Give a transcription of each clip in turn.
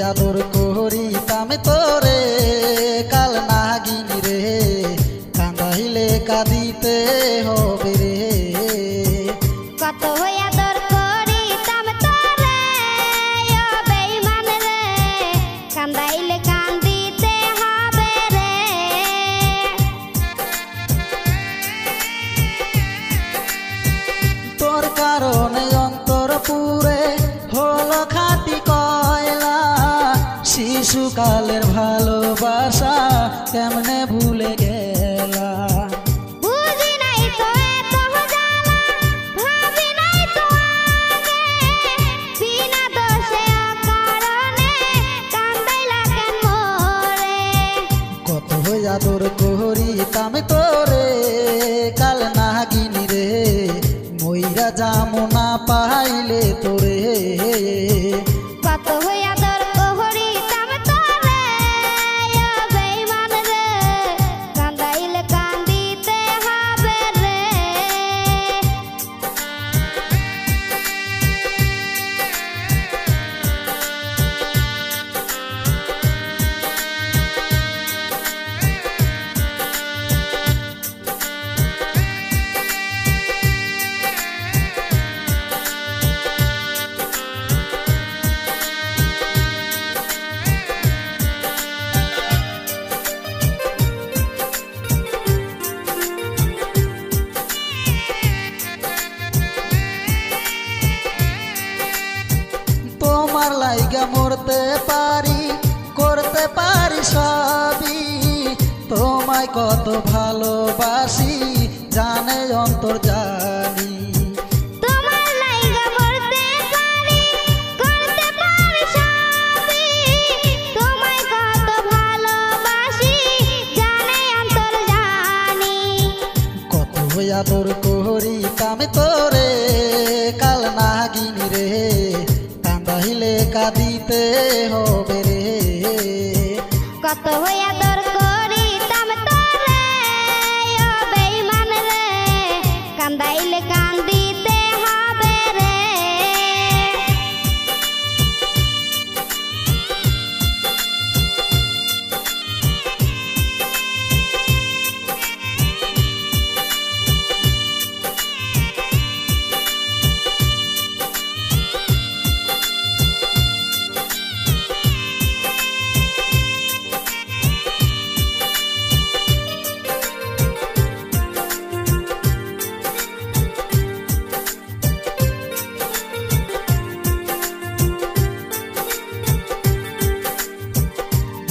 আদর করিতাম তোরে কাল নাগিনী রে কান্দাইলে কাঁদিতে হবে রে। কত আদর করিতাম তোরে ও বেঈমান রে কান্দাইলে কান্দিতে হবে রে। তোর কারণে অন্তর পুরে হলো খাঁটি কয়লা শিশুকালের ভালোবাসা কেমনে ভুলে গেলা। বুঝি নাই তো এত জ্বালা ভাবি নাই তো আগে বিনা দোষে অকারণে কান্দাইলা কেন মোরে। কত আদর করিতাম তোরে কাল নাগিনী রে মইরা যামো না পাইলে তোরে। কত আদর করিতাম তোরে ও বেঈমান রে কান্দাইলে কান্দিতে হবে রে। তোমার লাইগা মরতে পারি করতে পারি সবই তোমায় কত ভালোবাসি জানে অন্তর জানি। তোমার লাইগা মরতে পারি করতে পারি সবই তোমায় কত ভালোবাসি জানে অন্তর জানি। কত আদর করিতাম তোরে কাল নাগিনী রে কান্দাইলে কাঁদিতে হবে রে। কত আদর করিতাম তোরে ও বেঈমান রে কান্দাইলে কান্দিতে হবে রে।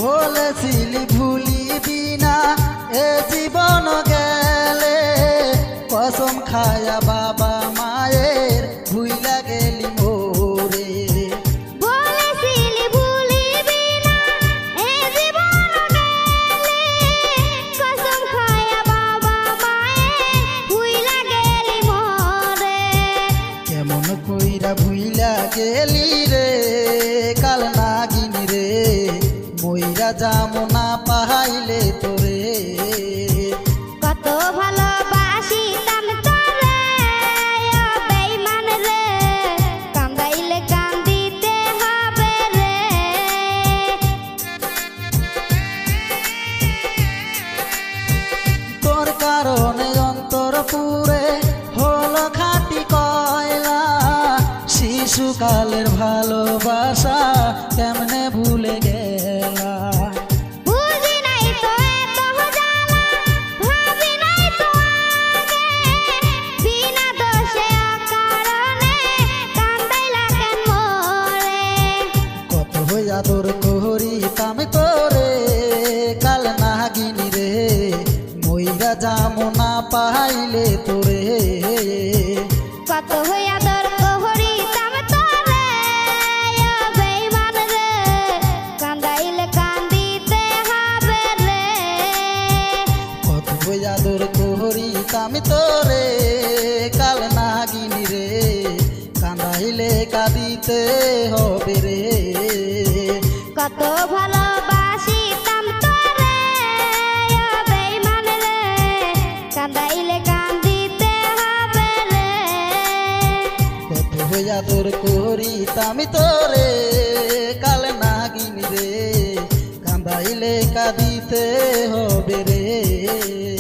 বলেছিলি ভুলিবি না এ জীবন গেলে কসম খায়া বাবা মায়ের ভুইলা গেলি মোরে। বলেছিলি ভুলিবি না এ জীবন গেলে কসম খায়া বাবা মায়ের ভুইলা গেলি মোরে। কেমন কইরা ভুইলা গেলি রে কাল নাগিনী রে মইরা যামো না পাইলে তোরে। কত ভালোবাসিতাম তোরে ও বেঈমান রে কান্দাইলে কান্দিতে হবে রে। তোর কারণে অন্তর পুরে হলো খাঁটি কয়লা শিশুকালের ভালোবাসা কেমনে ভুলে গেলা। বুঝি নাই তো এত জ্বালা ভাবি নাই তো আগে বিনা দোষে অকারণে কান্দাইলা কেন মোরে। কত আদর করিতাম তোরে কাল নাগিনী রে মইরা যামো না পাইলে তোরে। কত আদর করিতাম তোরে ও বেঈমান রে কান্দাইলে কান্দিতে হবে রে। কত আদর করিতাম তোরে কাল নাগিনী রে কান্দাইলে কাঁদিতে হবে রে। কত ভালোবাসিতাম তোরে ও বেঈমান রে কান্দাইলে কান্দিতে হবে রে। কত আদর করিতাম তোরে কাল নাগিনী কাঁদিতে হবে রে।